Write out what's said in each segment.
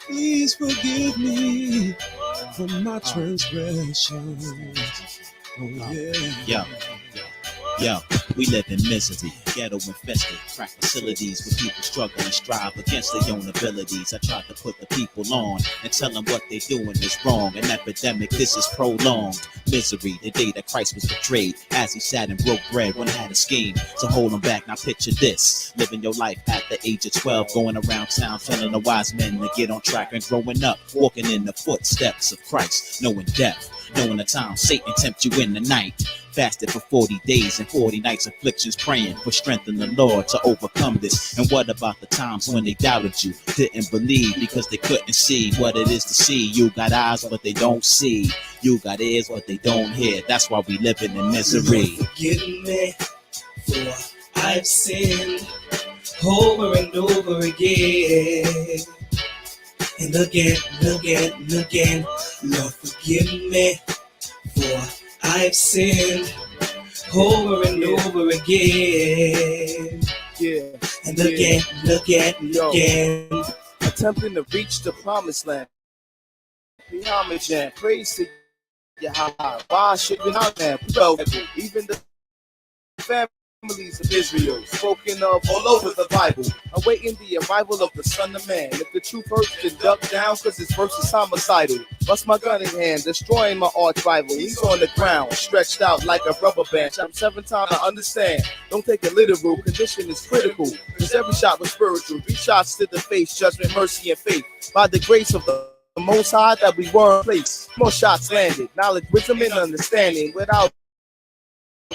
Please forgive me for my transgressions. Oh yeah. Yo, we live in misery, ghetto infested, crack facilities where people struggle and strive against their own abilities. I try to put the people on and tell them what they're doing is wrong. An epidemic, this is prolonged. Misery, the day that Christ was betrayed, as he sat and broke bread when I had a scheme to hold him back. Now picture this, living your life at the age of 12, going around town telling the wise men to get on track and growing up, walking in the footsteps of Christ, knowing death, knowing the time Satan tempt you in the night. Fasted for 40 days and 40 nights, afflictions, praying for strength in the Lord to overcome this. And what about the times when they doubted you, didn't believe because they couldn't see what it is to see? You got eyes but they don't see, you got ears but they don't hear. That's why we living in misery. Lord, forgive me for I've sinned over and over again, and again and again and again. Lord, forgive me for I've sinned over and over again, and again and again and again. Attempting to reach the promised land. Be homage and praise to Yahweh. Why should we not have? Even the families of Israel, spoken of all over the Bible, awaiting the arrival of the Son of Man. If the truth hurts, then duck down, cause his verse is homicidal. Bust my gun in hand, destroying my arch rival. He's on the ground, stretched out like a rubber band. I'm 7 times, I understand. Don't take it literal, condition is critical. Cause every shot was spiritual. 3 shots to the face, judgment, mercy, and faith. By the grace of the Most High that we were in place. More shots landed, knowledge, wisdom, and understanding. Without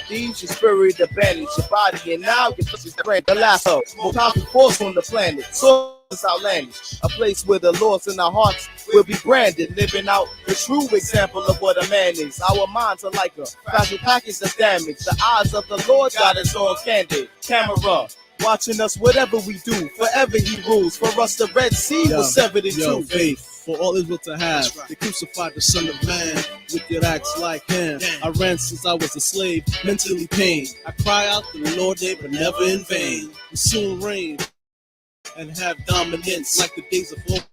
these, your spirit abandons your body, and now your pussy brand the last of more powerful force on the planet. So is outlandish, a place where the laws in our hearts will be branded, living out the true example of what a man is. Our minds are like a fragile package of damage. The eyes of the Lord got us on candid camera, watching us whatever we do. Forever he rules. For us, the Red Sea was severed in two. Faith. For all Israel to have, they crucified the Son of Man, wicked acts like him. I ran since I was a slave, mentally pained. I cry out to the Lord, they but never in vain. We soon reign and have dominance like the days of old.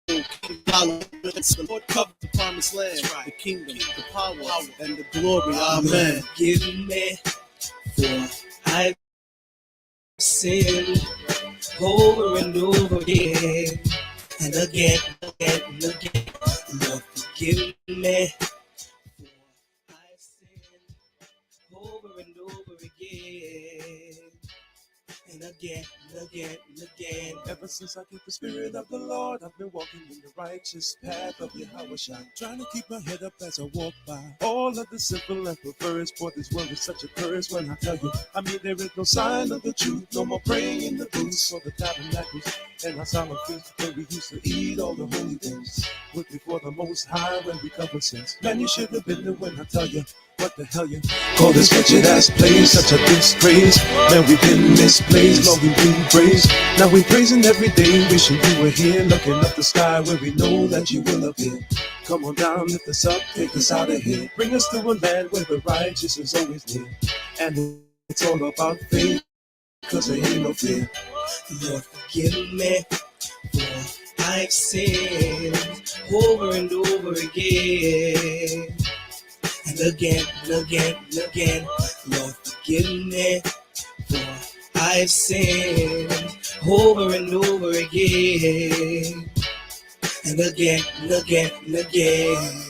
The Lord covered the promised land, the kingdom, the power, and the glory. Amen. Give me for I've sinned over and over again, and again and again. Lord, forgive me for I've sinned over and over again, and again and again and again. Ever since I get the Spirit of the Lord, I've been walking in the righteous path of Yahweh Shai, trying to keep my head up as I walk by. All of the simple and perverse, for this world is such a curse. When I tell you, I mean there is no sign of the truth. No more praying in the booths or the tabernacles and our solemn feast where we used to eat all the holy things. With before the Most High when we cover sins. Man, you should have been there when I tell you. What the hell you call this wretched ass place? Such a disgrace. Man, we've been misplaced. Lord, we praise. Now we praising every day. Wishing you were here. Looking up the sky where we know that you will appear. Come on down, lift us up, take us out of here. Bring us to a land where the righteous is always near. And it's all about faith, cause there ain't no fear. Lord, forgive me for I've sinned over and over again, and again and again and again. Lord, forgive me for I've sinned over and over again, and again and again and again.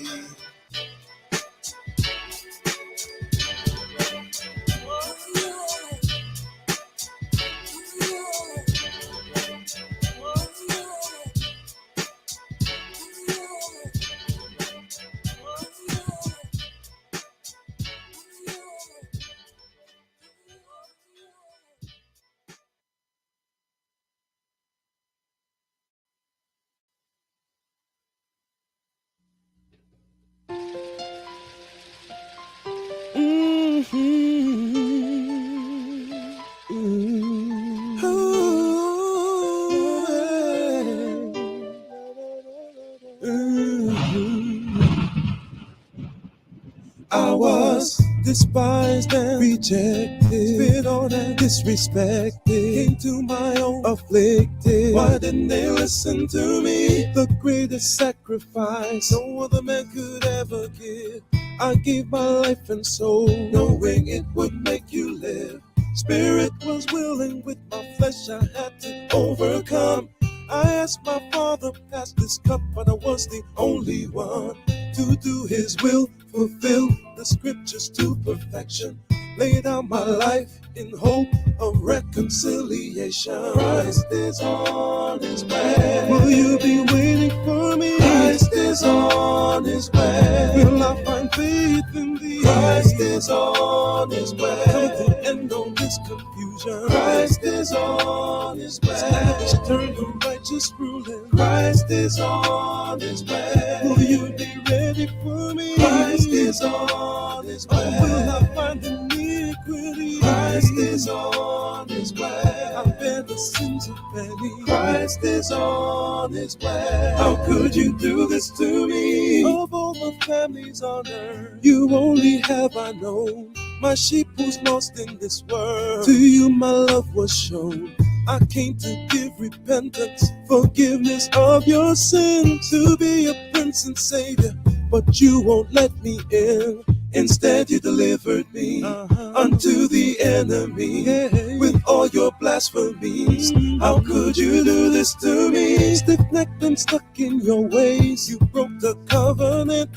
despised and rejected, spit on and disrespected, came to my own afflicted. Why didn't they listen to me? The greatest sacrifice no other man could ever give. I gave my life and soul, knowing it would make you live. Spirit was willing, with my flesh I had to overcome. I asked my Father, pass this cup, but I was the only one to do His will, fulfill the scriptures to perfection. Lay down my life in hope of reconciliation. Christ is on His way. Will you be waiting for me? Christ is on His way. Will I find faith in Thee? Christ is on His way. Come to the end of this confusion. Christ is on His way. Establish eternal righteous ruling. Christ is on His way. Will you be ready for me? Christ is on His way. Or will I find iniquity? Christ is on His way. I bear the sins of many. Christ is on His way. How could you do this to me? Of all the families on earth, you only have I known. My sheep who's lost in this world, to you my love was shown. I came to give repentance, forgiveness of your sins, to be a prince and savior, but you won't let me in. Instead you delivered me unto the enemy with all your blasphemies. How could you do this to me? Stiff-necked and stuck in your ways, you broke the covenant.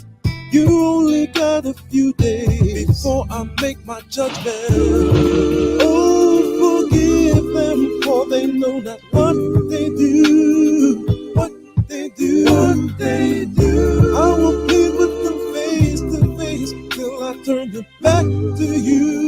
You only got a few days before I make my judgment. Oh, forgive them, for they know not what they do. What they do, what they do. I will plead with them face to face till I turn them back to you.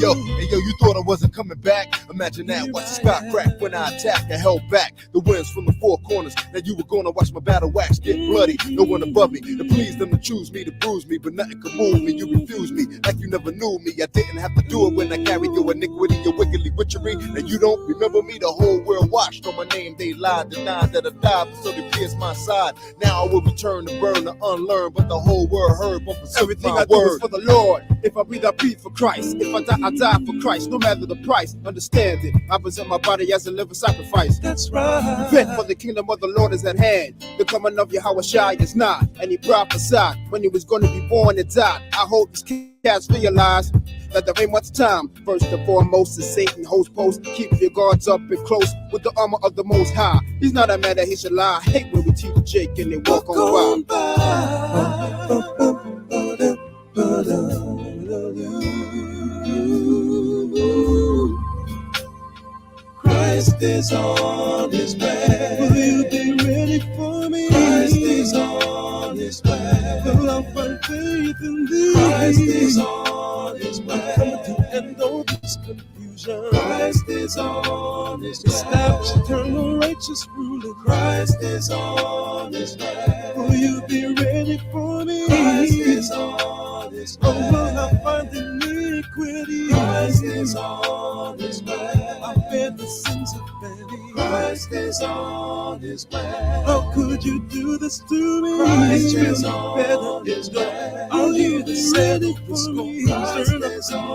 Yo, you thought I wasn't coming back? Imagine that, watch the sky crack when I attack. I held back the winds from the four corners. Now you were gonna watch my battle wax get bloody. No one above me to please them, to choose me, to bruise me, but nothing could move me. You refused me like you never knew me. I didn't have to do it when I carried your iniquity, your wickedly witchery. And you don't remember me, the whole world watched on my name. They lied, denied that I died, but so they pierced my side. Now I will return to burn, to unlearn, but the whole world heard. Everything I do is for the Lord. If I breathe, I breathe for Christ. If I die, I die for Christ, no matter the price. Understand it, I present my body as a living sacrifice. That's right. Fit for the kingdom of the Lord is at hand. The coming of Yahushua is not. And he prophesied when he was going to be born and died. I hope these cats realize that there ain't much time. First and foremost is Satan host post. Keep your guards up and close with the armor of the Most High. He's not a man that he should lie. I hate when we teach Jake and they walk on by. Christ is on His way. Will you be ready for me? Christ is on His way. Will I find faith in Thee? Christ is on His way. Come to the end of this confusion. Christ is on His way. Establish eternal righteous ruling. Christ is on His way. Will you be ready for me? Christ is on His way. Or will I find iniquity? Christ is on His way. I bear the sins of many. Christ is on His way. How could you do this to me? Christ is on His way. I'll hear the ready for me. Turn up the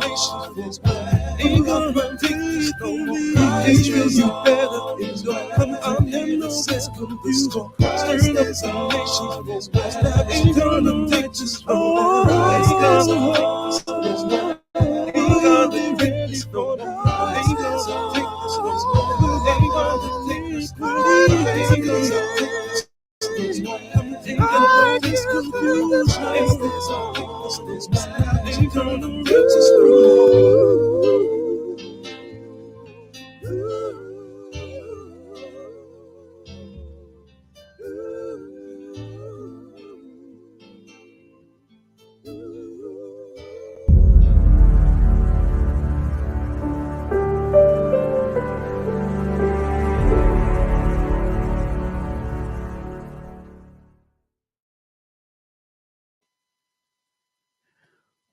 nations His way. Ain't gonna take this no more. Israel, you better enjoy. Come on and know this confusion. Turn up the nations His way. Ain't gonna take this no more. Ain't gonna take this no more. Ain't gonna take this no more. Ain't gonna take this no more. Ain't gonna take this no more. Ain't gonna take this no more. Ain't gonna take this confusion. Ain't gonna take this no more.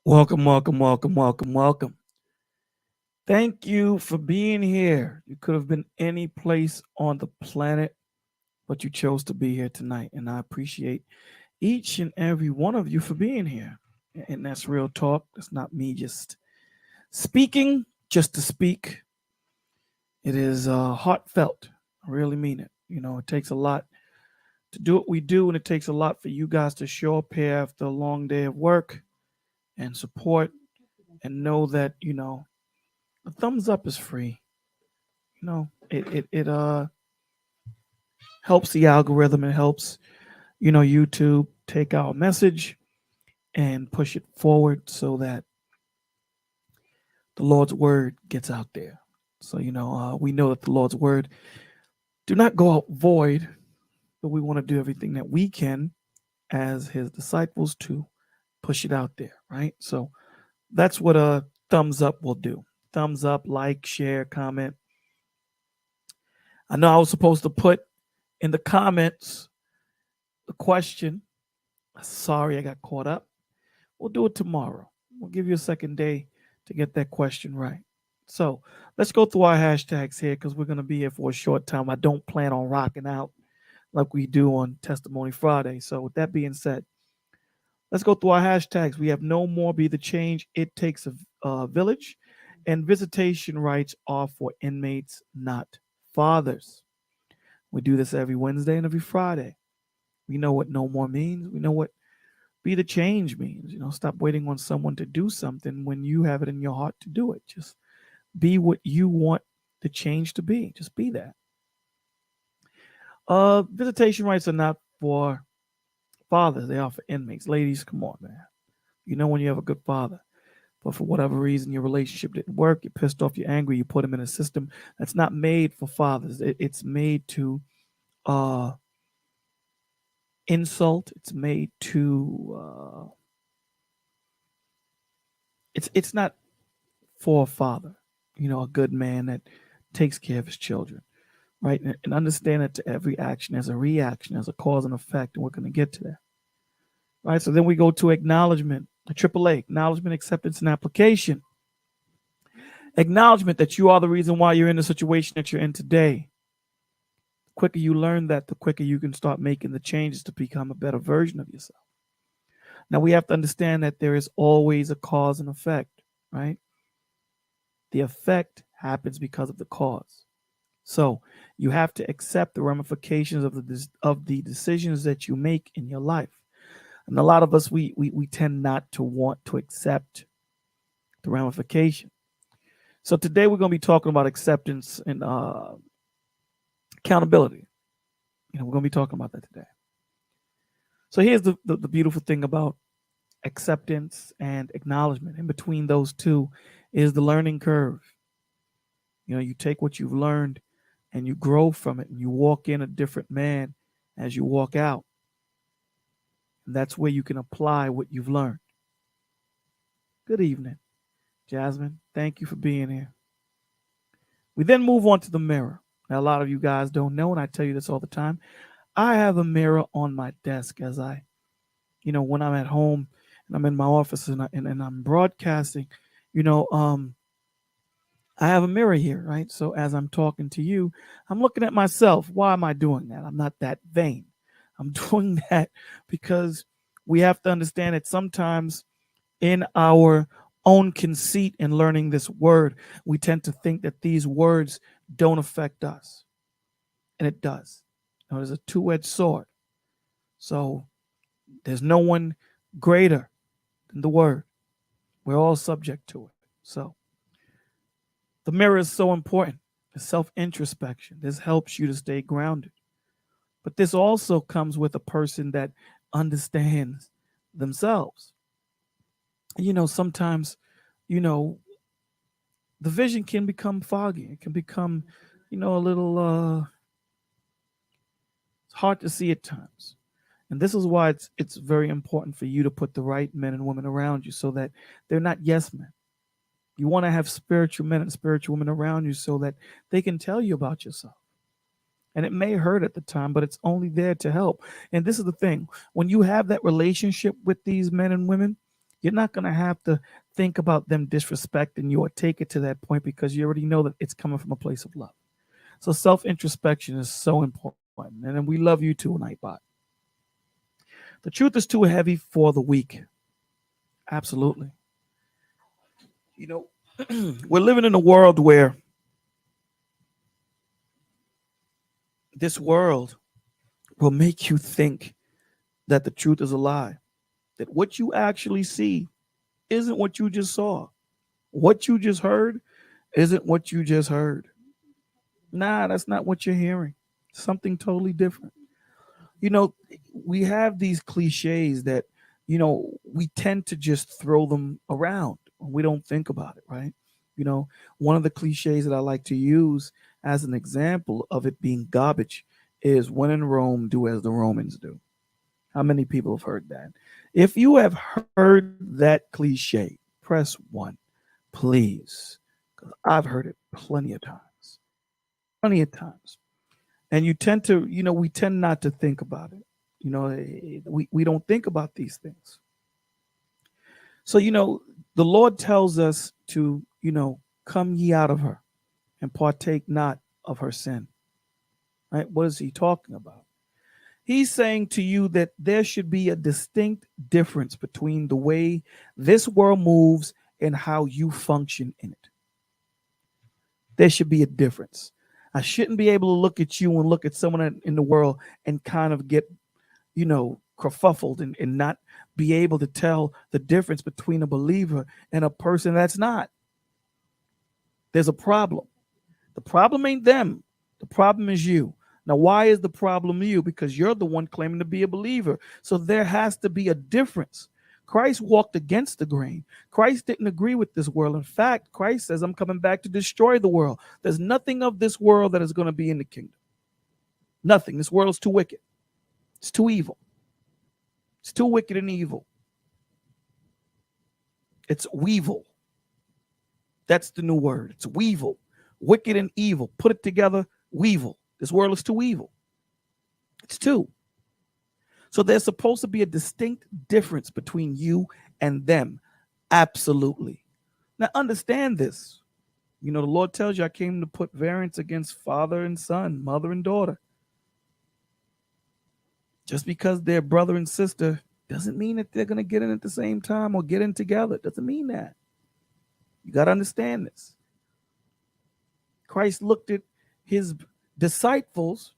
Welcome, welcome, welcome, welcome, welcome. Thank you for being here. You could have been any place on the planet, but you chose to be here tonight. And I appreciate each and every one of you for being here. And that's real talk. That's not me just speaking just to speak. It is heartfelt. I really mean it. It takes a lot to do what we do, and it takes a lot for you guys to show up here after a long day of work and support and know that, a thumbs up is free. It helps the algorithm. It helps, YouTube take our message and push it forward so that the Lord's word gets out there. So, we know that the Lord's word do not go out void, but we want to do everything that we can as his disciples to push it out there, right? So that's what a thumbs up will do. Thumbs up, like, share, comment. I know I was supposed to put in the comments the question. Sorry, I got caught up. We'll do it tomorrow. We'll give you a second day to get that question right. So let's go through our hashtags here because we're going to be here for a short time. I don't plan on rocking out like we do on Testimony Friday. So with that being said, let's go through our hashtags. We have no more be the change. It takes a village. And visitation rights are for inmates, not fathers. We do this every Wednesday and every Friday. We know what no more means. We know what be the change means. Stop waiting on someone to do something when you have it in your heart to do it. Just be what you want the change to be. Just be that. Visitation rights are not for fathers. They are for inmates. Ladies, come on, man. When you have a good father, but for whatever reason your relationship didn't work, you're pissed off, you're angry, you put him in a system that's not made for fathers. It's made to insult. It's made to it's not for a father, a good man that takes care of his children, right? And understand that to every action there's a reaction, there's a cause and effect, and we're going to get to that, right? So then we go to acknowledgement, the AAA, acknowledgement, acceptance, and application. Acknowledgement that you are the reason why you're in the situation that you're in today. The quicker you learn that, the quicker you can start making the changes to become a better version of yourself. Now, we have to understand that there is always a cause and effect, right? The effect happens because of the cause. So you have to accept the ramifications of the decisions that you make in your life. And a lot of us, we tend not to want to accept the ramification. So today we're going to be talking about acceptance and accountability. We're going to be talking about that today. So here's the beautiful thing about acceptance and acknowledgement. In between those two is the learning curve. You take what you've learned and you grow from it, and you walk in a different man as you walk out. And that's where you can apply what you've learned. Good evening, Jasmine. Thank you for being here. We then move on to the mirror. Now, a lot of you guys don't know, and I tell you this all the time. I have a mirror on my desk as when I'm at home and I'm in my office and I'm broadcasting, I have a mirror here, right? So as I'm talking to you, I'm looking at myself. Why am I doing that? I'm not that vain. I'm doing that because we have to understand that sometimes in our own conceit in learning this word, we tend to think that these words don't affect us. And it does. There's a two-edged sword. So there's no one greater than the word. We're all subject to it. So the mirror is so important. The self-introspection. This helps you to stay grounded. But this also comes with a person that understands themselves. Sometimes, the vision can become foggy. It can become, a little it's hard to see at times. And this is why it's very important for you to put the right men and women around you so that they're not yes men. You want to have spiritual men and spiritual women around you so that they can tell you about yourself. And it may hurt at the time, but it's only there to help. And this is the thing. When you have that relationship with these men and women, you're not going to have to think about them disrespecting you or take it to that point because you already know that it's coming from a place of love. So self-introspection is so important. And then we love you too, Nightbot. The truth is too heavy for the weak. Absolutely. You know, we're living in a world where this world will make you think that the truth is a lie, that what you actually see isn't what you just saw. What you just heard isn't what you just heard. Nah, that's not what you're hearing. Something totally different. You know, we have these cliches that, we tend to just throw them around. We don't think about it, right? One of the cliches that I like to use as an example of it being garbage is when in Rome, do as the Romans do. How many people have heard that? If you have heard that cliche, press one, please. Because I've heard it plenty of times. Plenty of times. And you tend to, we tend not to think about it. We don't think about these things. So, the Lord tells us to, come ye out of her and partake not of her sin. Right? What is he talking about? He's saying to you that there should be a distinct difference between the way this world moves and how you function in it. There should be a difference. I shouldn't be able to look at you and look at someone in the world and kind of get, kerfuffled and not be able to tell the difference between a believer and a person that's not. There's a problem. The problem ain't them. The problem is you. Now, why is the problem you? Because you're the one claiming to be a believer. So there has to be a difference. Christ walked against the grain. Christ didn't agree with this world. In fact, Christ says, I'm coming back to destroy the world. There's nothing of this world that is going to be in the kingdom. Nothing. This world is too wicked. It's too evil. It's too wicked and evil. It's weevil. That's the new word. It's weevil. Wicked and evil. Put it together, weevil. This world is too evil. It's too. So there's supposed to be a distinct difference between you and them. Absolutely. Now understand this. The Lord tells you I came to put variance against father and son, mother and daughter. Just because they're brother and sister doesn't mean that they're going to get in at the same time or get in together. It doesn't mean that. You got to understand this. Christ looked at his disciples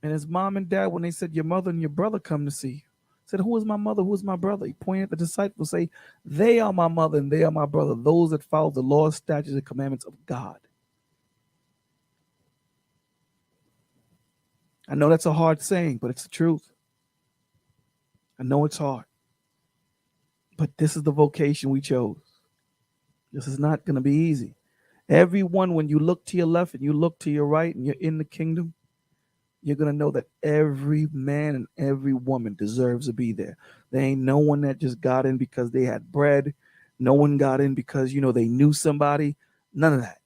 and his mom and dad when they said, your mother and your brother come to see you. Said, who is my mother? Who is my brother? He pointed at the disciples, say, they are my mother and they are my brother, those that follow the laws, statutes, and commandments of God. I know that's a hard saying, but it's the truth. I know it's hard. But this is the vocation we chose. This is not going to be easy. Everyone, when you look to your left and you look to your right and you're in the kingdom, you're going to know that every man and every woman deserves to be there. There ain't no one that just got in because they had bread. No one got in because, they knew somebody. None of that.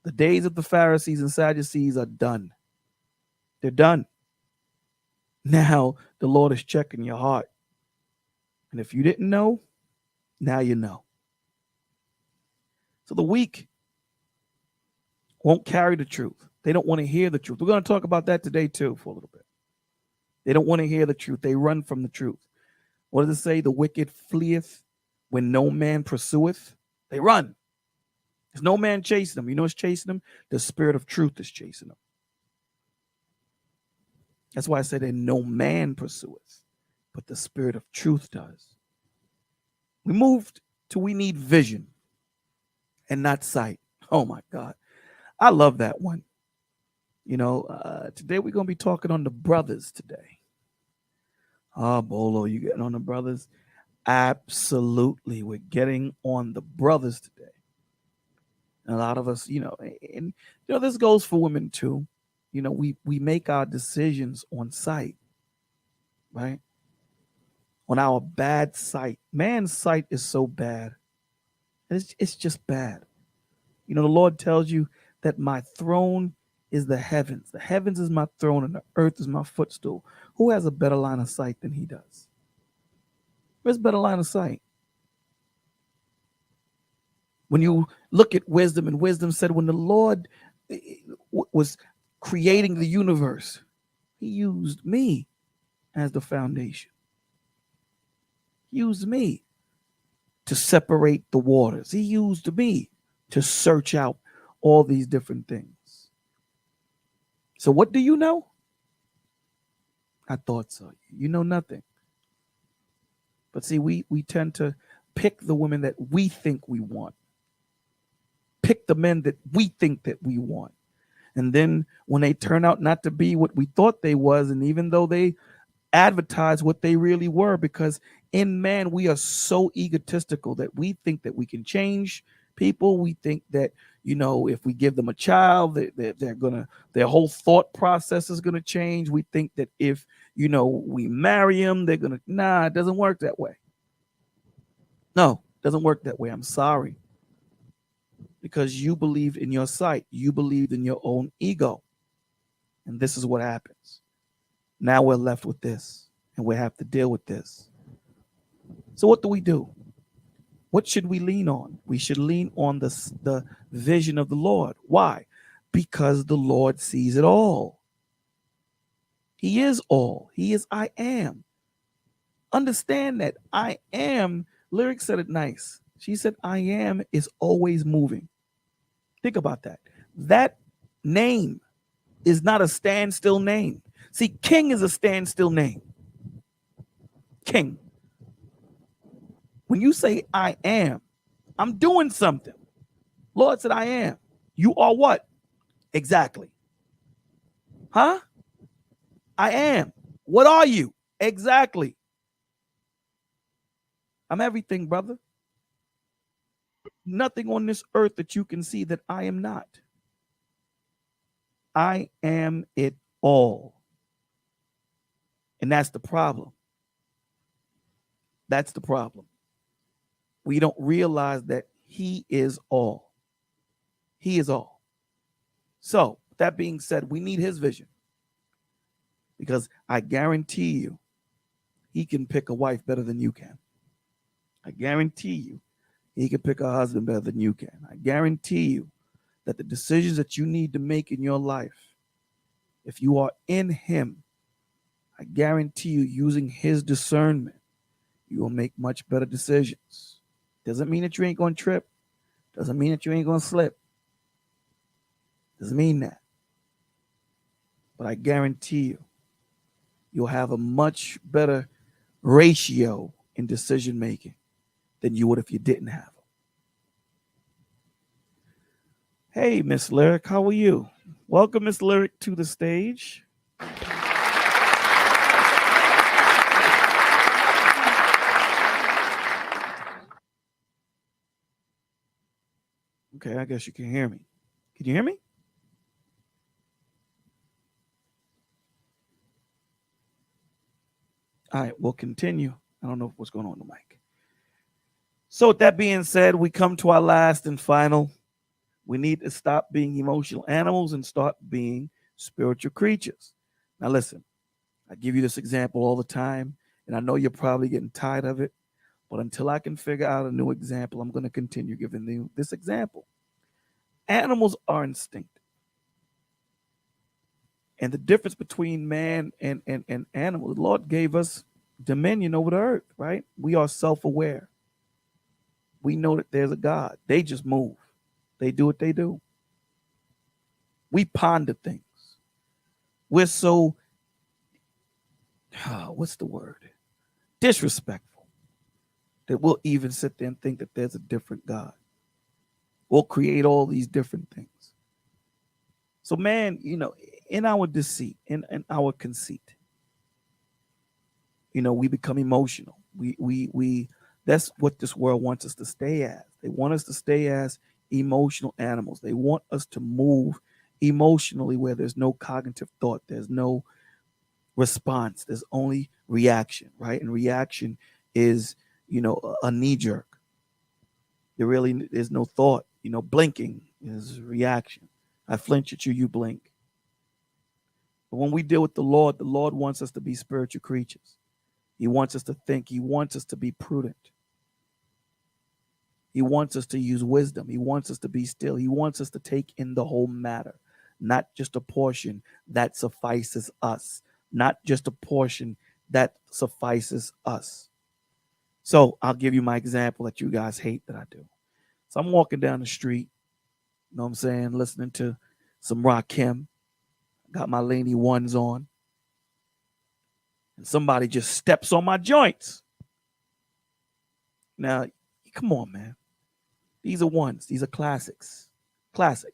The days of the Pharisees and Sadducees are done. They're done. Now the Lord is checking your heart. And if you didn't know, now you know. So the weak won't carry the truth. They don't want to hear the truth. We're going to talk about that today too for a little bit. They don't want to hear the truth. They run from the truth. What does it say? The wicked fleeth when no man pursueth. They run. There's no man chasing them. You know what's chasing them? The spirit of truth is chasing them. That's why I said that no man pursueth, but the spirit of truth does. We moved to we need vision and not sight. Oh my God. I love that one. Today we're going to be talking on the brothers today. Oh, Bolo, you getting on the brothers? Absolutely. We're getting on the brothers today. And a lot of us, this goes for women too. We make our decisions on sight, right? On our bad sight. Man's sight is so bad. It's just bad. The Lord tells you that my throne is the heavens. The heavens is my throne and the earth is my footstool. Who has a better line of sight than he does? Who has a better line of sight? When you look at wisdom, and wisdom said when the Lord was creating the universe, he used me as the foundation. He used me. to separate the waters. He used me to search out all these different things. So what do you know? I thought so. You know nothing. But see, we tend to pick the women that we think we want. Pick the men that we think that we want. And then when they turn out not to be what we thought they was, and even though they advertise what they really were, because in man, we are so egotistical that we think that we can change people. We think that, if we give them a child, their whole thought process is gonna change. We think that if, we marry them, they're gonna, it doesn't work that way. No, it doesn't work that way. I'm sorry. Because you believed in your sight. You believed in your own ego. And this is what happens. Now we're left with this, and we have to deal with this. So what do? What should we lean on? We should lean on the vision of the Lord. Why? Because the Lord sees it all. He is all. He is I am. Understand that I am. Lyric said it nice. She said, I am is always moving. Think about that. That name is not a standstill name. See, King is a standstill name. King. When you say I am, I'm doing something. Lord said I am. You are what? Exactly. Huh? I am. What are you? Exactly. I'm everything, brother. Nothing on this earth that you can see that I am not. I am it all. And that's the problem. That's the problem. We don't realize that he is all. He is all. So, that being said, we need his vision. Because I guarantee you, he can pick a wife better than you can. I guarantee you, he can pick a husband better than you can. I guarantee you that the decisions that you need to make in your life, if you are in him, I guarantee you, using his discernment, you will make much better decisions. Doesn't mean that you ain't going to trip. Doesn't mean that you ain't going to slip. Doesn't mean that. But I guarantee you, you'll have a much better ratio in decision making than you would if you didn't have them. Hey, Miss Lyric, how are you? Welcome, Miss Lyric, to the stage. Okay, I guess you can hear me. Can you hear me? All right, we'll continue. I don't know what's going on with the mic. So with that being said, we come to our last and final. We need to stop being emotional animals and start being spiritual creatures. Now listen, I give you this example all the time, and I know you're probably getting tired of it, but until I can figure out a new example, I'm going to continue giving you this example. Animals are instinctive. And the difference between man and animal, the Lord gave us dominion over the earth, right? We are self-aware. We know that there's a God. They just move. They do what they do. We ponder things. We're so, what's the word? Disrespectful. That we'll even sit there and think that there's a different God. We'll create all these different things. So man, in our deceit, in our conceit, we become emotional. We that's what this world wants us to stay as. They want us to stay as emotional animals. They want us to move emotionally where there's no cognitive thought. There's no response. There's only reaction, right? And reaction is, a knee jerk. There really is no thought. Blinking is reaction. I flinch at you, you blink. But when we deal with the Lord wants us to be spiritual creatures. He wants us to think. He wants us to be prudent. He wants us to use wisdom. He wants us to be still. He wants us to take in the whole matter, not just a portion that suffices us, not just a portion that suffices us. So I'll give you my example that you guys hate that I do. So I'm walking down the street, you know what I'm saying, listening to some Rakim, got my Laney ones on, and somebody just steps on my joints. Now, come on, man. These are ones. These are classics. Classic.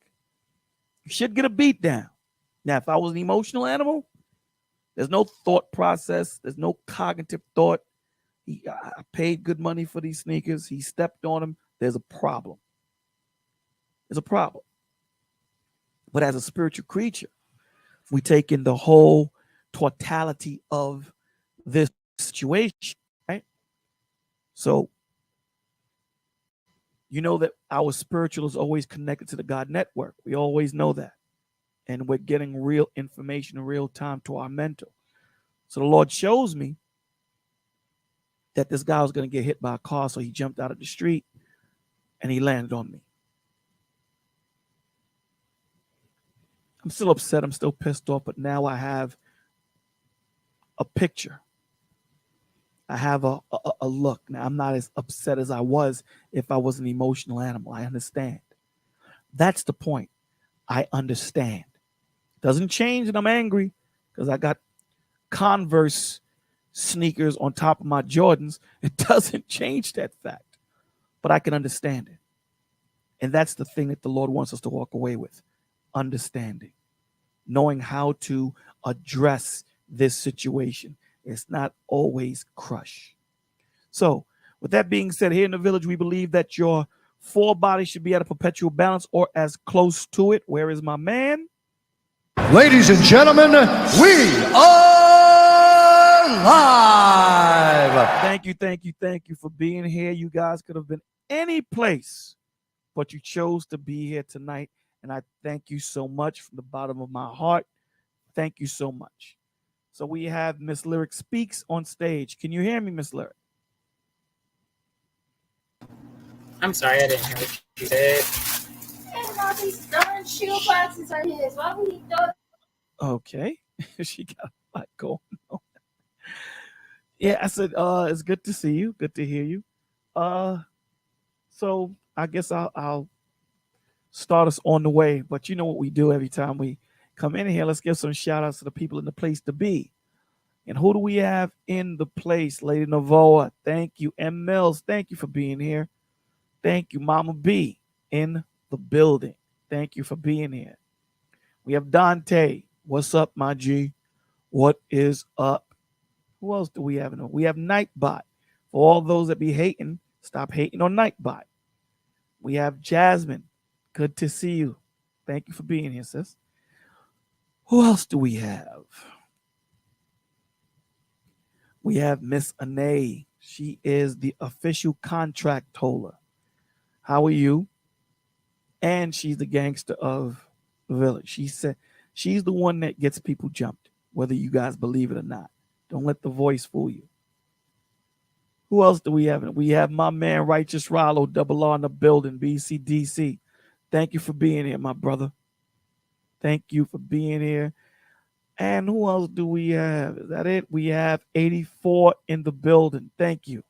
You should get a beat down. Now, if I was an emotional animal, there's no thought process. There's no cognitive thought. I paid good money for these sneakers. He stepped on them. There's a problem. There's a problem. But as a spiritual creature, we take in the whole totality of this situation, right? So, you know that our spiritual is always connected to the God network. We always know that. And we're getting real information in real time to our mental. So the Lord shows me that this guy was going to get hit by a car, so he jumped out of the street and he landed on me. I'm still upset. I'm still pissed off, but now I have a picture. I have a look. Now, I'm not as upset as I was if I was an emotional animal. I understand. That's the point. I understand. Doesn't change that I'm angry because I got Converse sneakers on top of my Jordans. It doesn't change that fact, but I can understand it. And that's the thing that the Lord wants us to walk away with. Understanding, knowing how to address this situation. It's not always crush. So with that being said, here in the village, we believe that your four bodies should be at a perpetual balance or as close to it. Where is my man? Ladies and gentlemen, we are live. Thank you for being here. You guys could have been any place, but you chose to be here tonight. And I thank you so much from the bottom of my heart. Thank you so much. So we have Miss Lyric Speaks on stage. Can you hear me, Miss Lyric? I'm sorry, I didn't hear what you said. And all these darn shoe boxes are his. Why would he throw? Okay. She got a lot going on. Yeah, I said, it's good to see you. Good to hear you. So I guess I'll start us on the way. But you know what we do every time we come in here. Let's give some shout outs to the people in the place to be. And who do we have in the place? Lady Navoa, thank you. M. Mills, thank you for being here. Thank you. Mama B in the building. Thank you for being here. We have Dante. What's up, my G? What is up? Who else do we have? We have Nightbot. For all those that be hating, stop hating on Nightbot. We have Jasmine. Good to see you. Thank you for being here, sis. Who else do we have? We have Miss Anae. She is the official contract holder. How are you? And she's the gangster of the village. She said she's the one that gets people jumped, whether you guys believe it or not. Don't let the voice fool you. Who else do we have? We have my man Righteous Rollo, Double R in the building, BCDC. Thank you for being here, my brother. Thank you for being here. And who else do we have? Is that it? We have 84 in the building. Thank you.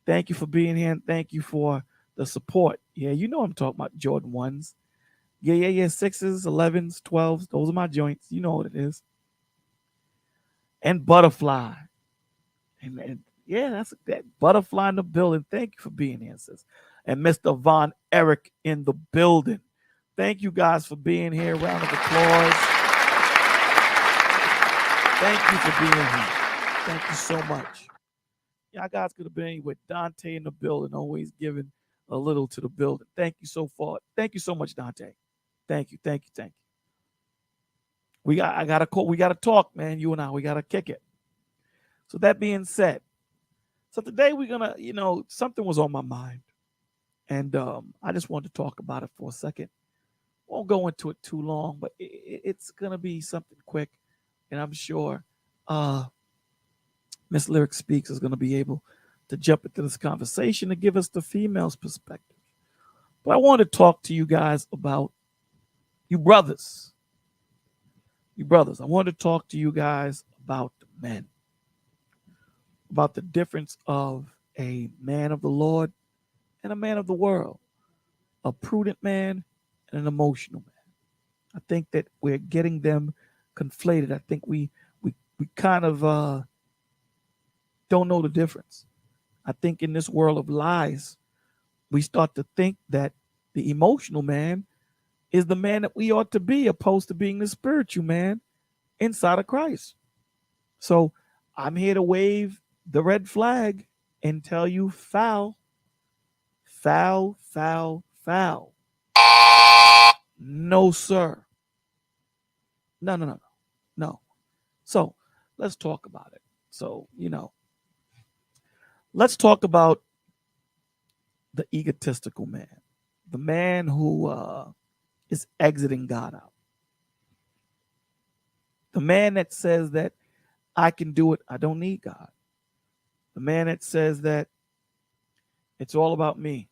Thank you for being here, and thank you for the support. Yeah, you know I'm talking about Jordan 1s. Yeah. 6s, 11s, 12s. Those are my joints. You know what it is. And Butterfly. And yeah, that's that Butterfly in the building. Thank you for being here, sis. And Mr. Von Eric in the building. Thank you guys for being here. Round of applause. Thank you for being here. Thank you so much. Y'all guys could have been with Dante in the building, always giving a little to the building. Thank you so far. Thank you so much, Dante. Thank you. We gotta talk, man. You and I, we gotta kick it. So that being said, so today we're gonna, something was on my mind. And I just wanted to talk about it for a second. Won't go into it too long, but it's going to be something quick. And I'm sure Miss Lyric Speaks is going to be able to jump into this conversation to give us the female's perspective. But I want to talk to you guys about you brothers. I want to talk to you guys about the men. About the difference of a man of the Lord and a man of the world, a prudent man and an emotional man. I think that we're getting them conflated. I think we kind of don't know the difference. I think in this world of lies, we start to think that the emotional man is the man that we ought to be, opposed to being the spiritual man inside of Christ. So I'm here to wave the red flag and tell you foul, foul, foul, foul. No, sir. No. So let's talk about it. So, let's talk about the egotistical man, the man who is exiting God out, the man that says that I can do it, I don't need God, the man that says that it's all about me.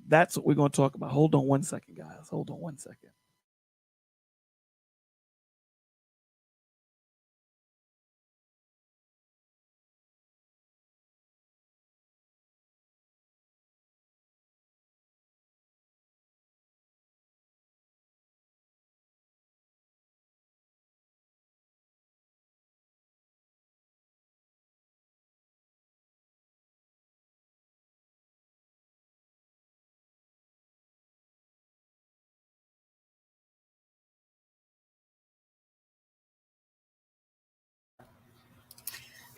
That's what we're going to talk about. Hold on one second, guys. Hold on one second.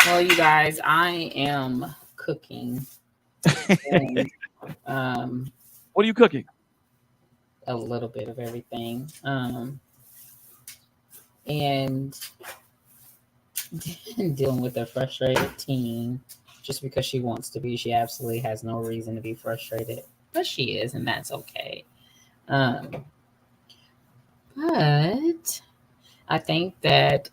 Well, you guys, I am cooking. And, What are you cooking? a little bit of everything. And dealing with a frustrated teen just because she wants to be. She absolutely has no reason to be frustrated, but she is, and that's okay. But I think that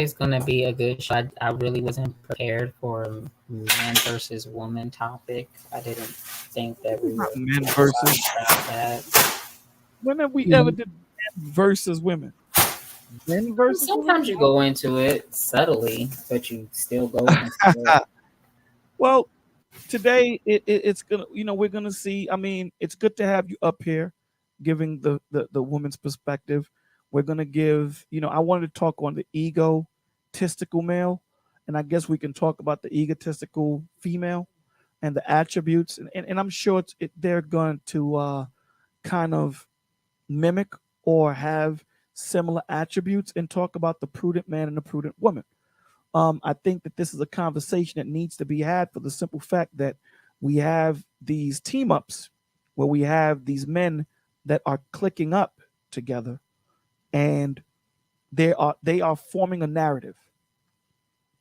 it's going to be a good show. I really wasn't prepared for a man versus woman topic. I didn't think that we were Men versus about that. when have we ever did men versus women? Men versus Sometimes women? you go into it subtly, but you still go into it. Well, today it's gonna, we're gonna see. I mean, it's good to have you up here, giving the woman's perspective. We're gonna give. I wanted to talk on the egotistical male, and I guess we can talk about the egotistical female and the attributes, and I'm sure they're going to kind of mimic or have similar attributes, and talk about the prudent man and the prudent woman. I think that this is a conversation that needs to be had for the simple fact that we have these team ups where we have these men that are clicking up together, and they are forming a narrative,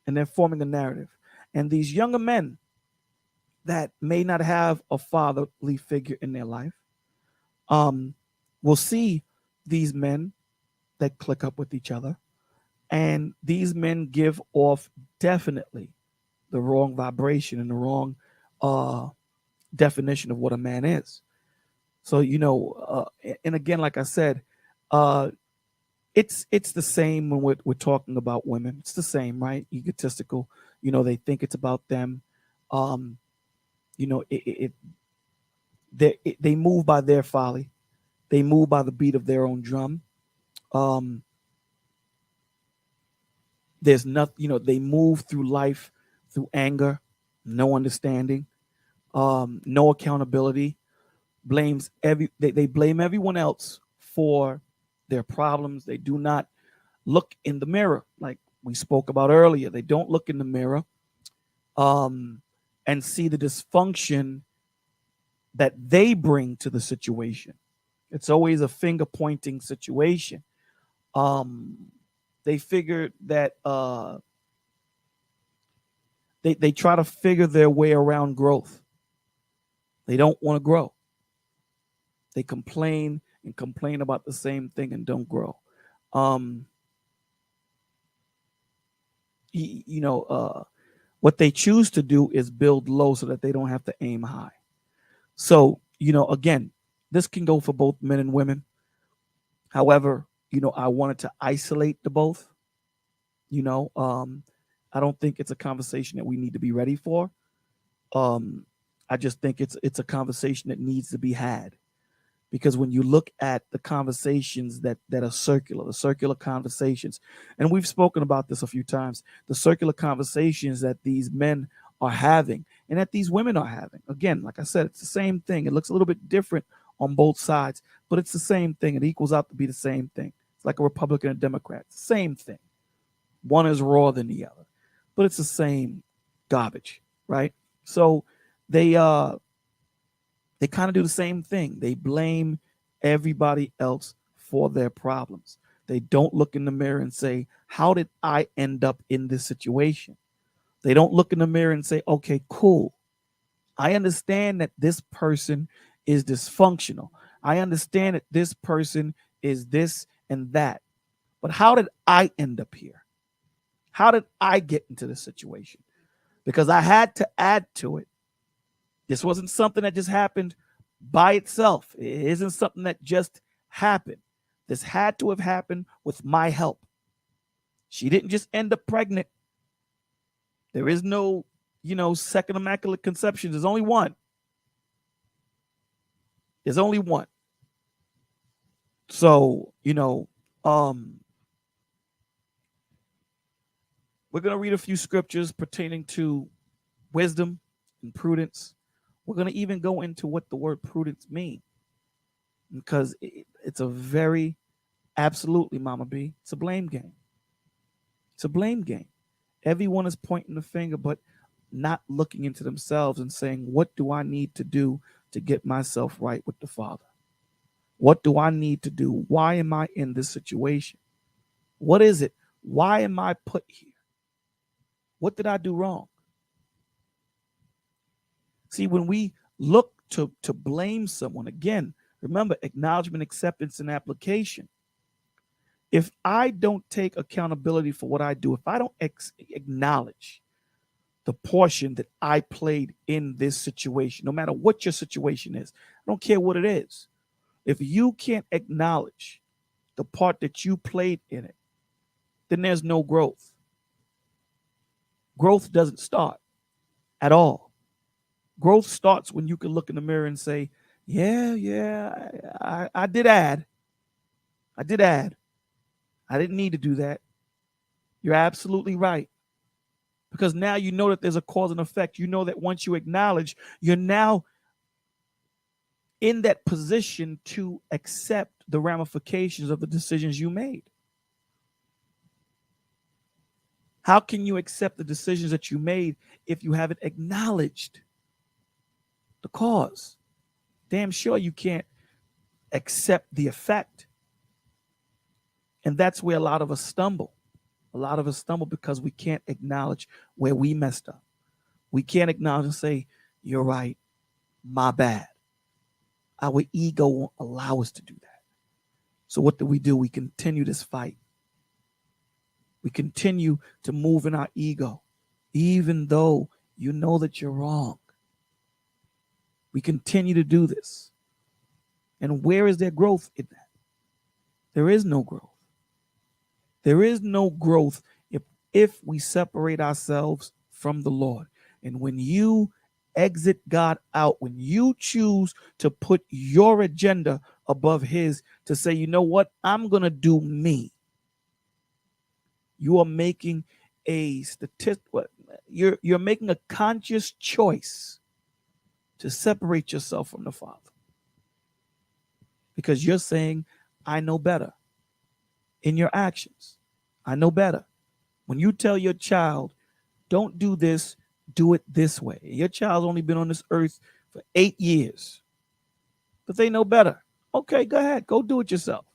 and they're forming a narrative. And these younger men that may not have a fatherly figure in their life will see these men that click up with each other, and these men give off definitely the wrong vibration and the wrong definition of what a man is. So, and again, like I said, it's the same when we're talking about women. It's the same, right? Egotistical. They think it's about them. They move by their folly. They move by the beat of their own drum. There's nothing. They move through life through anger, no understanding, no accountability. They blame everyone else for their problems. They do not look in the mirror, like we spoke about earlier. They don't look in the mirror and see the dysfunction that they bring to the situation. It's always a finger pointing situation. They figure that they try to figure their way around growth. They don't want to grow. They complain and complain about the same thing and don't grow. What they choose to do is build low so that they don't have to aim high. So, again, This can go for both men and women. However, I wanted to isolate the both. I don't think it's a conversation that we need to be ready for. I just think it's a conversation that needs to be had, because when you look at the conversations that are circular, the circular conversations, and we've spoken about this a few times, the circular conversations that these men are having and that these women are having. Again, like I said, it's the same thing. It looks a little bit different on both sides, but it's the same thing. It equals out to be the same thing. It's like a Republican and Democrat. Same thing. One is rawer than the other, but it's the same garbage, right? So they kind of do the same thing. They blame everybody else for their problems. They don't look in the mirror and say, how did I end up in this situation? They don't look in the mirror and say, okay, cool. I understand that this person is dysfunctional. I understand that this person is this and that. But how did I end up here? How did I get into this situation? Because I had to add to it. This wasn't something that just happened by itself. It isn't something that just happened. This had to have happened with my help. She didn't just end up pregnant. There is no, second immaculate conception. There's only one. There's only one. So, we're going to read a few scriptures pertaining to wisdom and prudence. We're going to even go into what the word prudence means, because it's a very, absolutely, Mama B, it's a blame game. It's a blame game. Everyone is pointing the finger, but not looking into themselves and saying, what do I need to do to get myself right with the Father? What do I need to do? Why am I in this situation? What is it? Why am I put here? What did I do wrong? See, when we look to blame someone, again, remember acknowledgement, acceptance, and application. If I don't take accountability for what I do, if I don't acknowledge the portion that I played in this situation, no matter what your situation is, I don't care what it is. If you can't acknowledge the part that you played in it, then there's no growth. Growth doesn't start at all. Growth starts when you can look in the mirror and say, I did add. I did add. I didn't need to do that. You're absolutely right. Because now you know that there's a cause and effect. You know that once you acknowledge, you're now in that position to accept the ramifications of the decisions you made. How can you accept the decisions that you made if you haven't acknowledged the cause? Damn sure you can't accept the effect. And that's where a lot of us stumble. A lot of us stumble because we can't acknowledge where we messed up. We can't acknowledge and say, you're right, my bad. Our ego won't allow us to do that. So what do? We continue this fight. We continue to move in our ego, even though you know that you're wrong. We continue to do this. And where is there growth in that? There is no growth. There is no growth if we separate ourselves from the Lord. And when you exit God out, when you choose to put your agenda above his, to say, you know what, I'm going to do me. You are making a you're making a conscious choice to separate yourself from the Father. Because you're saying, I know better. In your actions, I know better. When you tell your child, don't do this, do it this way. Your child's only been on this earth for 8 years, but they know better. Okay, go ahead, go do it yourself.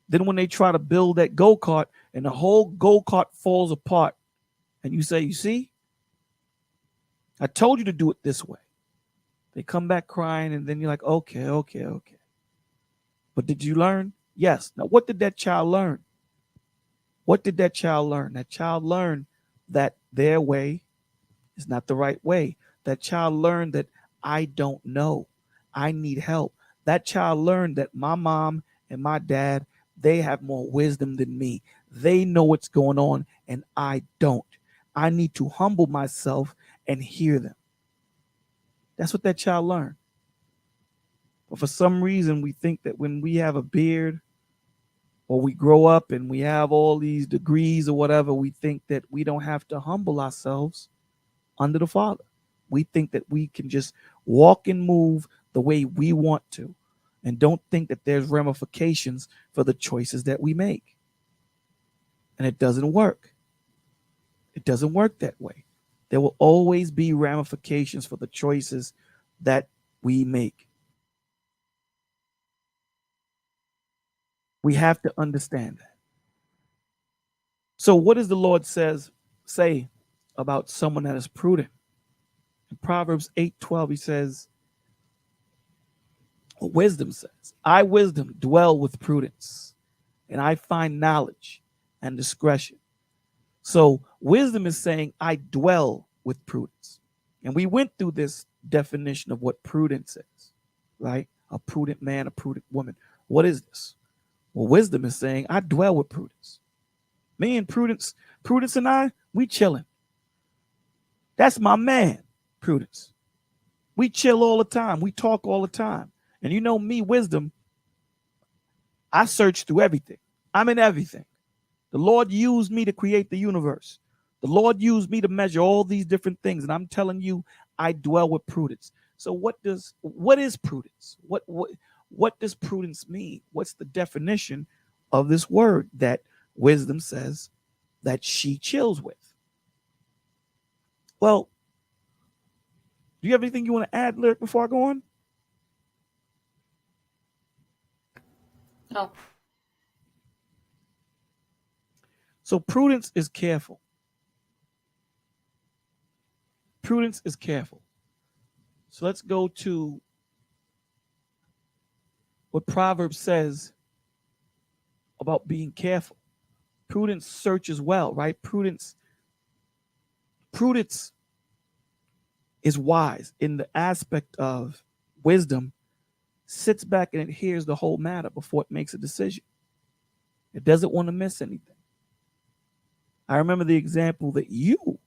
Then when they try to build that go-kart and the whole go-kart falls apart, and you say, you see, I told you to do it this way. They come back crying, and then you're like, okay. But did you learn? Yes. Now, what did that child learn? What did that child learn? That child learned that their way is not the right way. That child learned that I don't know. I need help. That child learned that my mom and my dad, they have more wisdom than me. They know what's going on and I don't. I need to humble myself and hear them. That's what that child learned. But for some reason, we think that when we have a beard or we grow up and we have all these degrees or whatever, we think that we don't have to humble ourselves under the Father. We think that we can just walk and move the way we want to and don't think that there's ramifications for the choices that we make. And it doesn't work. It doesn't work that way. There will always be ramifications for the choices that we make. We have to understand that. So what does the Lord say about someone that is prudent? In Proverbs 8:12, he says, wisdom says, I, wisdom, dwell with prudence, and I find knowledge and discretion. So wisdom is saying, I dwell with prudence. And we went through this definition of what prudence is, right? A prudent man, a prudent woman. What is this? Well, wisdom is saying, I dwell with prudence. Me and Prudence and I, we chilling. That's my man, Prudence. We chill all the time. We talk all the time. And you know me, wisdom, I search through everything. I'm in everything. The Lord used me to create the universe. The Lord used me to measure all these different things. And I'm telling you, I dwell with prudence. So what is prudence? What does prudence mean? What's the definition of this word that wisdom says that she chills with? Well, do you have anything you want to add, Lyric, before I go on? No. So prudence is careful. Prudence is careful. So let's go to what Proverbs says about being careful. Prudence searches well, right? Prudence is wise in the aspect of wisdom, sits back and it hears the whole matter before it makes a decision. It doesn't want to miss anything. I remember the example that you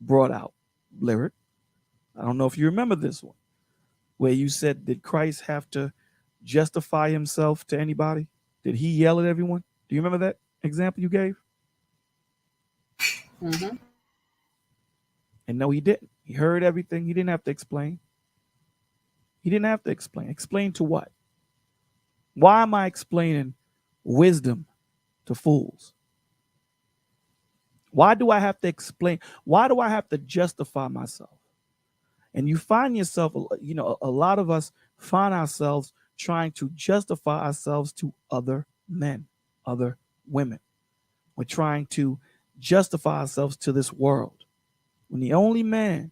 brought out, Lyric. I don't know if you remember this one, where you said, did Christ have to justify himself to anybody? Did he yell at everyone? Do you remember that example you gave? Mm-hmm. And no, he didn't. He heard everything. He didn't have to explain. He didn't have to explain. Explain to what? Why am I explaining wisdom to fools? Why do I have to explain? Why do I have to justify myself? And you find yourself, a lot of us find ourselves trying to justify ourselves to other men, other women. We're trying to justify ourselves to this world. When the only man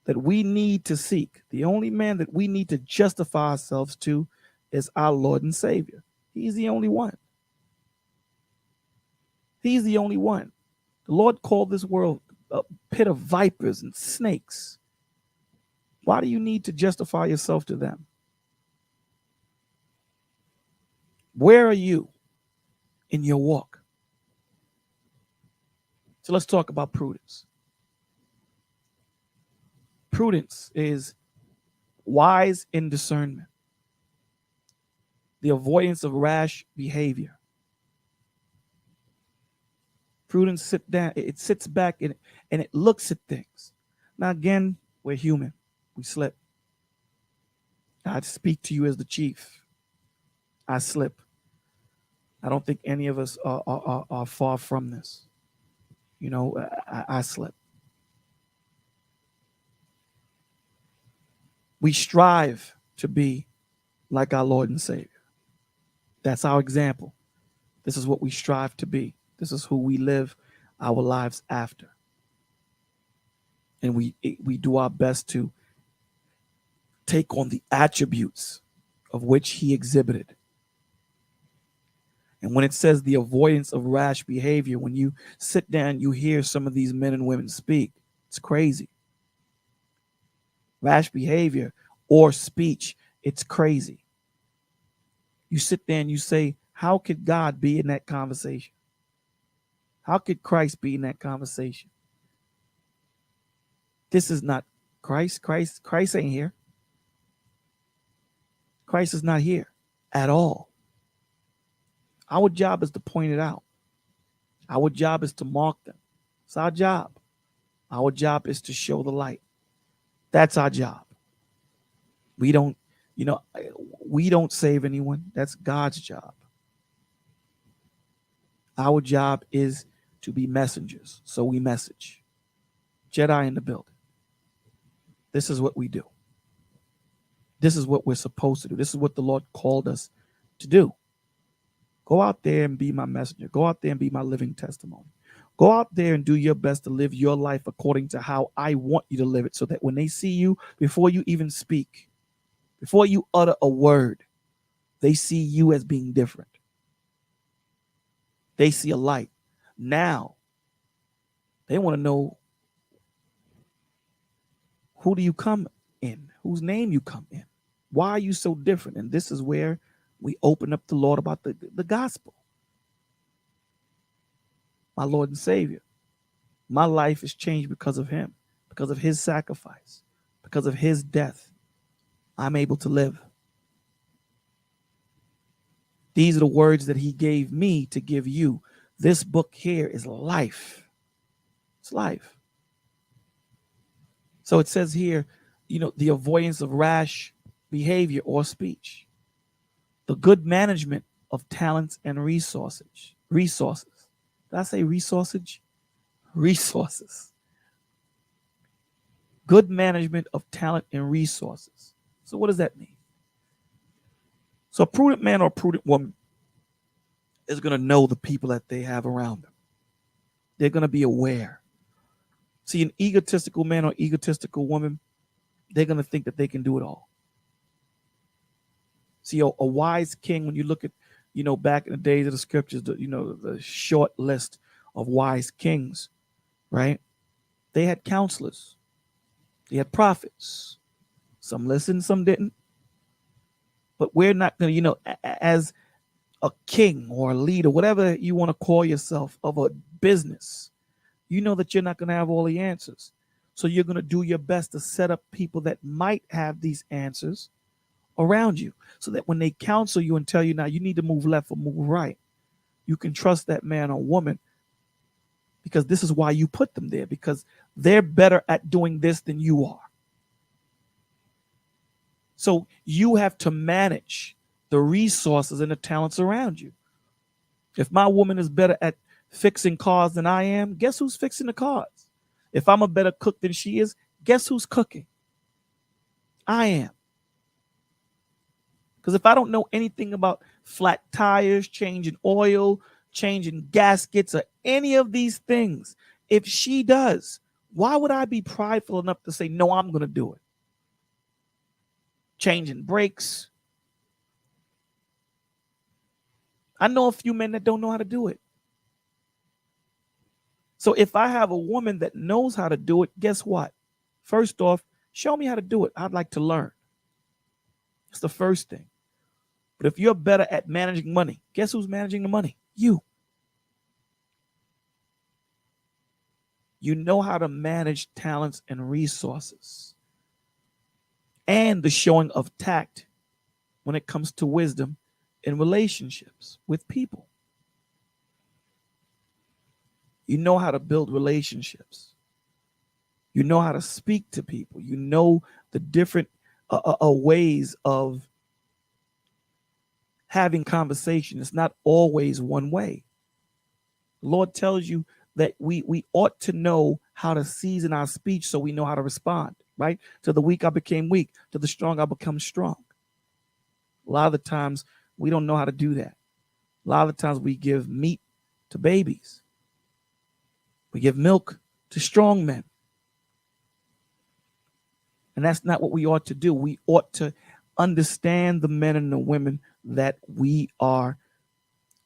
that we need to seek, the only man that we need to justify ourselves to is our Lord and Savior. He's the only one. He's the only one. The Lord called this world a pit of vipers and snakes. Why do you need to justify yourself to them? Where are you in your walk? So let's talk about prudence. Prudence is wise in discernment, the avoidance of rash behavior. Prudence sits back and it looks at things. Now again, we're human. We slip. I speak to you as the chief. I slip. I don't think any of us are far from this. I slip. We strive to be like our Lord and Savior. That's our example. This is what we strive to be. This is who we live our lives after. And we do our best to take on the attributes of which he exhibited. And when it says the avoidance of rash behavior, when you sit down, you hear some of these men and women speak. It's crazy. Rash behavior or speech, it's crazy. You sit there and you say, how could God be in that conversation? How could Christ be in that conversation? This is not Christ. Christ ain't here. Christ is not here at all. Our job is to point it out. Our job is to mark them. It's our job. Our job is to show the light. That's our job. We don't save anyone. That's God's job. Our job is to be messengers. So we message. Jedi in the building. This is what we do. This is what we're supposed to do. This is what the Lord called us to do. Go out there and be my messenger. Go out there and be my living testimony. Go out there and do your best to live your life according to how I want you to live it, so that when they see you, before you even speak, before you utter a word, they see you as being different. They see a light. Now, they want to know, who do you come in? Whose name you come in? Why are you so different? And this is where we open up the Lord about the gospel. My Lord and Savior. My life is changed because of him, because of his sacrifice, because of his death. I'm able to live. These are the words that he gave me to give you. This book here is life. It's life. So it says here, the avoidance of rash behavior or speech, the good management of talents and resources. Did I say resources? Resources. Good management of talent and resources. So what does that mean? So a prudent man or a prudent woman is going to know the people that they have around them. They're going to be aware. See, an egotistical man or egotistical woman, they're going to think that they can do it all. See, a wise king, when you look at, back in the days of the scriptures, the short list of wise kings, right? They had counselors. They had prophets. Some listened, some didn't. But we're not going to, as a king or a leader, whatever you want to call yourself, of a business, you know that you're not going to have all the answers. So you're going to do your best to set up people that might have these answers around you, so that when they counsel you and tell you, now you need to move left or move right, you can trust that man or woman, because this is why you put them there, because they're better at doing this than you are. So you have to manage the resources and the talents around you. If my woman is better at fixing cars than I am, guess who's fixing the cars? If I'm a better cook than she is, guess who's cooking? I am. Because if I don't know anything about flat tires, changing oil, changing gaskets, or any of these things, if she does, why would I be prideful enough to say, no, I'm going to do it? Changing brakes. I know a few men that don't know how to do it. So if I have a woman that knows how to do it, guess what? First off, show me how to do it. I'd like to learn. It's the first thing. But if you're better at managing money, guess who's managing the money? You. You know how to manage talents and resources, and the showing of tact when it comes to wisdom in relationships with people. You know how to build relationships. You know how to speak to people. You know the different ways of having conversation. It's not always one way. The Lord tells you that we ought to know how to season our speech so we know how to respond, right? To the weak I became weak, to the strong I become strong. A lot of the times we don't know how to do that. A lot of the times we give meat to babies. We give milk to strong men. And that's not what we ought to do. We ought to understand the men and the women that we are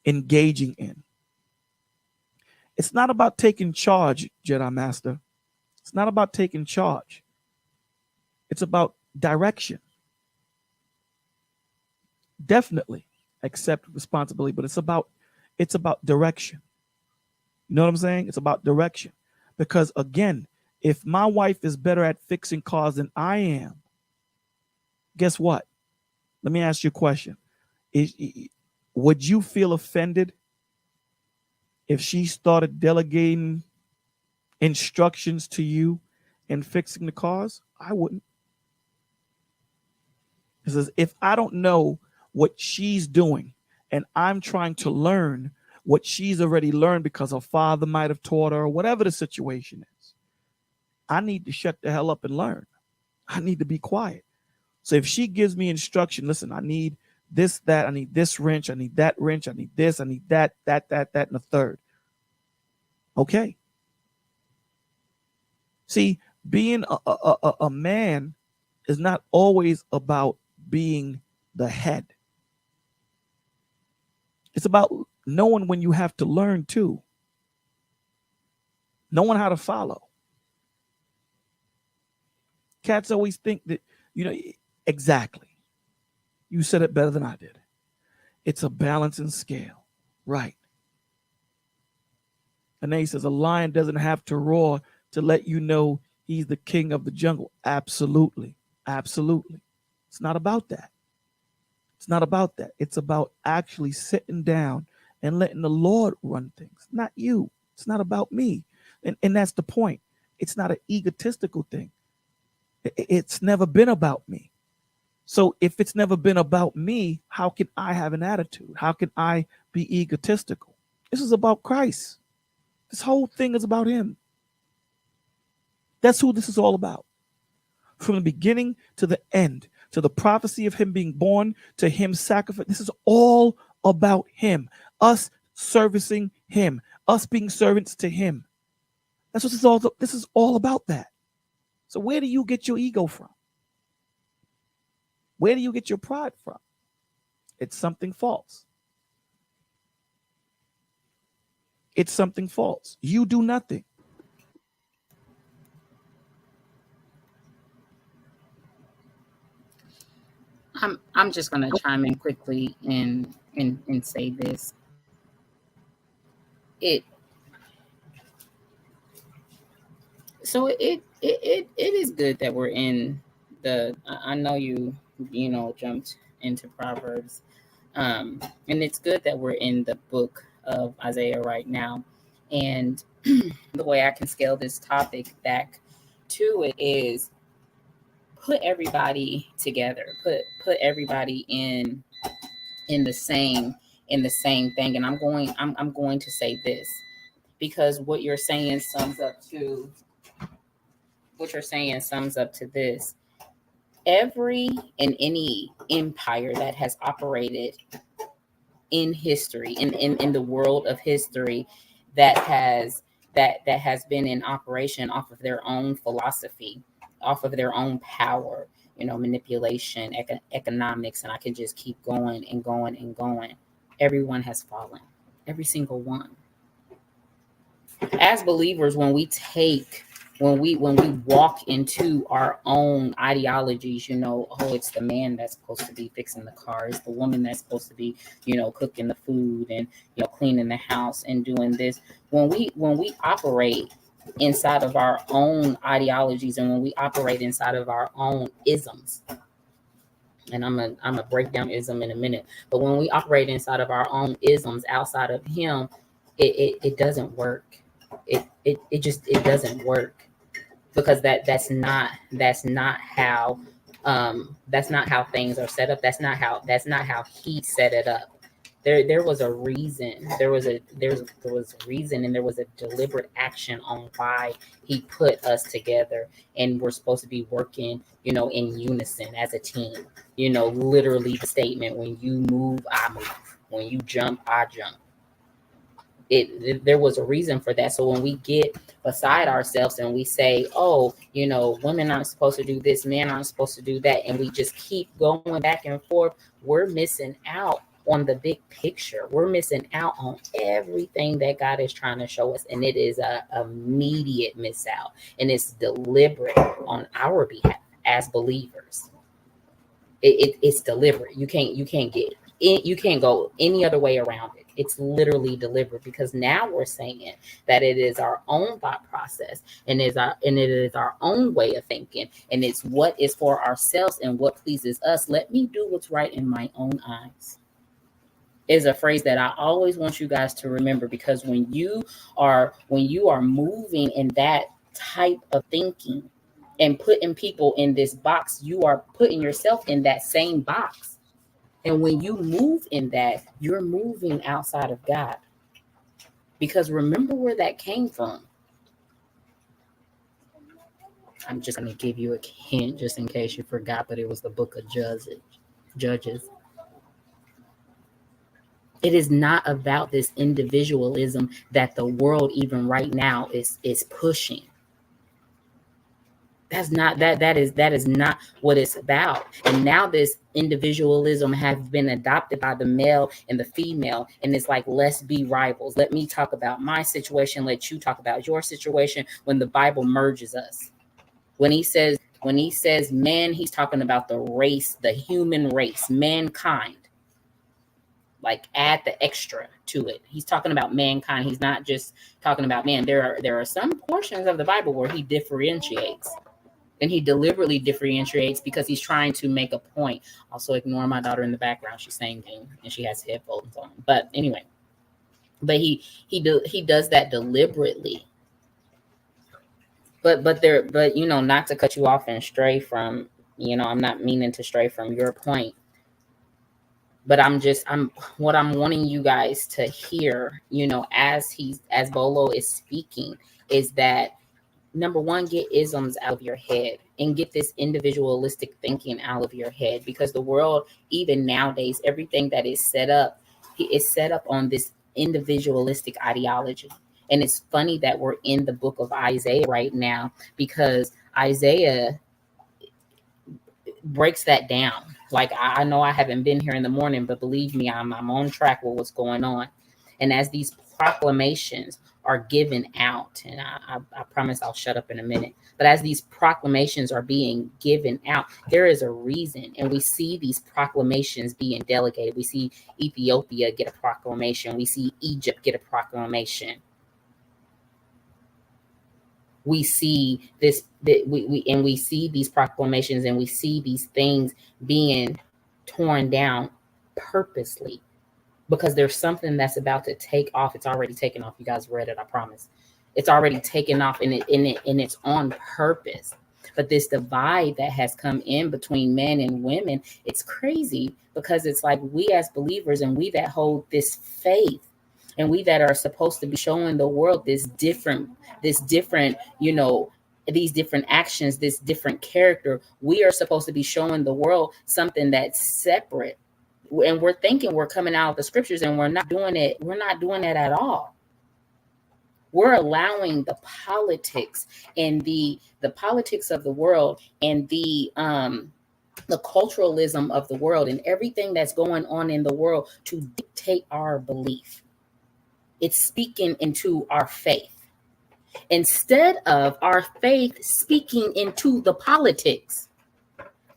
engaging in. It's not about taking charge, Jedi Master. It's not about taking charge. It's about direction. definitely accept responsibility, but it's about direction. You know what I'm saying? It's about direction. Because again, if my wife is better at fixing cars than I am, guess what? Let me ask you a question. Would you feel offended if she started delegating instructions to you in fixing the cars? I wouldn't. It says, if I don't know what she's doing and I'm trying to learn what she's already learned because her father might have taught her or whatever the situation is, I need to shut the hell up and learn. I need to be quiet. So if she gives me instruction, listen, I need this, that, I need this wrench, I need that wrench, I need this, I need that, and the third. Okay. See, being a man is not always about being the head. It's about knowing when you have to learn too. Knowing how to follow. Cats always think that, exactly. You said it better than I did. It's a balancing scale. Right. And then he says a lion doesn't have to roar to let you know he's the king of the jungle. Absolutely. Absolutely. It's not about that. It's not about that. It's about actually sitting down and letting the Lord run things, not you. It's not about me. And that's the point. It's not an egotistical thing. It's never been about me. So if it's never been about me, how can I have an attitude? How can I be egotistical? This is about Christ. This whole thing is about him. That's who this is all about. From the beginning to the end, to the prophecy of him being born, to him sacrifice. This is all about him. Us servicing him. Us being servants to him. That's what this is all about that. So where do you get your ego from? Where do you get your pride from? It's something false. It's something false. You do nothing. I'm just gonna chime in quickly and say this. It is good that we're in the. I know you jumped into Proverbs, and it's good that we're in the book of Isaiah right now. And the way I can scale this topic back to it is put everybody together, put everybody in the same thing. And I'm going to say this, because what you're saying sums up to this. Every and any empire that has operated in history, in the world of history, that has been in operation off of their own philosophy, off of their own power, manipulation, economics, and I can just keep going and going and going. Everyone has fallen, every single one. As believers, when we walk into our own ideologies, it's the man that's supposed to be fixing the car, it's the woman that's supposed to be, cooking the food and, cleaning the house and doing this. When we operate inside of our own ideologies, and when we operate inside of our own isms, and I'm gonna break down ism in a minute, but when we operate inside of our own isms outside of him, it doesn't work. It just doesn't work, because that's not how things are set up. That's not how he set it up. There was a reason. There was a reason, and there was a deliberate action on why he put us together, and we're supposed to be working, in unison as a team. Literally the statement: when you move, I move. When you jump, I jump. There was a reason for that. So when we get beside ourselves and we say, oh, women aren't supposed to do this, men aren't supposed to do that, and we just keep going back and forth, we're missing out on the big picture. We're missing out on everything that God is trying to show us. And it is a immediate miss out. And it's deliberate on our behalf as believers. It's deliberate. You can't get it. You can't go any other way around it. It's literally deliberate, because now we're saying that it is our own thought process, and it is our own way of thinking, and it's what is for ourselves and what pleases us. Let me do what's right in my own eyes is a phrase that I always want you guys to remember, because when you are moving in that type of thinking and putting people in this box, you are putting yourself in that same box. And when you move in that, you're moving outside of God. Because remember where that came from. I'm just going to give you a hint just in case you forgot, but it was the book of Judges. It is not about this individualism that the world even right now is pushing. That's not that is not what it's about. And now this individualism has been adopted by the male and the female, and it's like, let's be rivals. Let me talk about my situation, let you talk about your situation. When the Bible merges us, when he says man, he's talking about the race, the human race, mankind. Like, add the extra to it. He's talking about mankind. He's not just talking about man. There are some portions of the Bible where he differentiates. And he deliberately differentiates because he's trying to make a point. Also, ignore my daughter in the background. She's singing and she has headphones on. But anyway, but he does that deliberately. But not to cut you off and stray from, I'm not meaning to stray from your point. But what I'm wanting you guys to hear, as Bolo is speaking, is that, number one, get isms out of your head and get this individualistic thinking out of your head, because the world, even nowadays, everything that is set up on this individualistic ideology. And it's funny that we're in the book of Isaiah right now, because Isaiah breaks that down. Like, I know I haven't been here in the morning, but believe me, I'm on track with what's going on. And as these proclamations are given out, and I promise I'll shut up in a minute, but as these proclamations are being given out, there is a reason. And we see these proclamations being delegated. We see Ethiopia get a proclamation. We see Egypt get a proclamation. We see this, we see these proclamations, and we see these things being torn down purposely, because there's something that's about to take off. It's already taken off. You guys read it, I promise. It's already taken off, and it's on purpose. But this divide that has come in between men and women, it's crazy, because it's like, we as believers, and we that hold this faith, and we that are supposed to be showing the world these different, these different actions, this different character, we are supposed to be showing the world something that's separate. And we're thinking we're coming out of the scriptures, and we're not doing it. We're not doing it at all. We're allowing the politics and the politics of the world, and the culturalism of the world, and everything that's going on in the world to dictate our belief. It's speaking into our faith, instead of our faith speaking into the politics.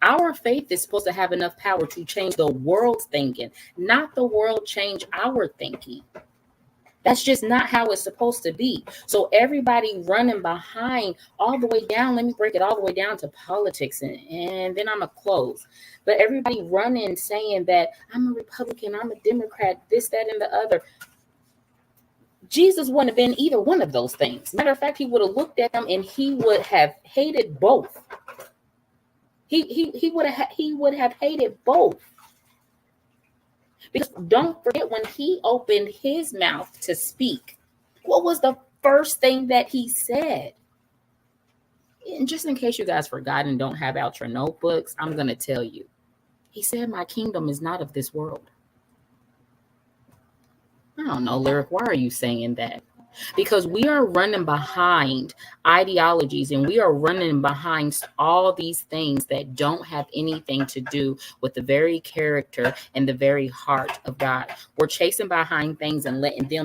Our faith is supposed to have enough power to change the world's thinking, not the world change our thinking. That's just not how it's supposed to be. So everybody running behind all the way down, let me break it all the way down to politics, and then I'm going to close. But everybody running saying that I'm a Republican, I'm a Democrat, this, that, and the other. Jesus wouldn't have been either one of those things. Matter of fact, he would have looked at them and he would have hated both. He would have hated both. Because don't forget, when he opened his mouth to speak, what was the first thing that he said? And just in case you guys forgot and don't have out your notebooks, I'm going to tell you. He said, my kingdom is not of this world. I don't know, Lyric, why are you saying that? Because we are running behind ideologies, and we are running behind all these things that don't have anything to do with the very character and the very heart of God. We're chasing behind things and letting them